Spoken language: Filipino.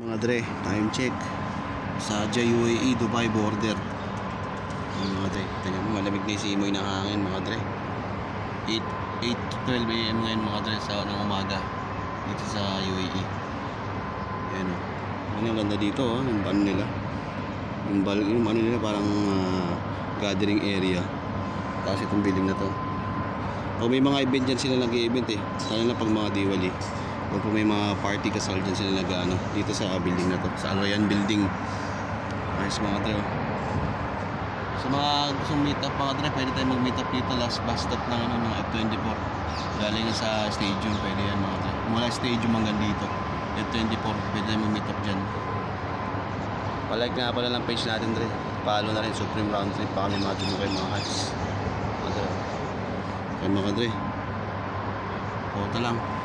Mga dre, time check sa UAE Dubai border. Mga dre, tingnan mo, malamig na yung simoy ng hangin mga dre. 8 to 12 AM ngayon mga dre ng umaga dito sa UAE. Ayan o, ang ganda dito o, yung ano nila, yung ano nila parang gathering area. Tapos itong building na to, pag may mga event dyan sila nag-i-event lalo na pag mga Diwali o kung may mga party kasal dyan sila nag-ano dito sa building na to, sa Al Rayyan building. Ayos mga dre. Sa mga gustong meet up mga dre, pwede tayo mag meet up dito last bus stop ng F24 galing sa stadium. Pwede yan mga dre, mula stadium hanggang dito F24, pwede tayo mag meet up dyan. Palike nga pala lang page natin dre, follow na rin Supreme Round Trip pa kami mga dumukoy mga hats mga dre. Okay mga dre, photo lang.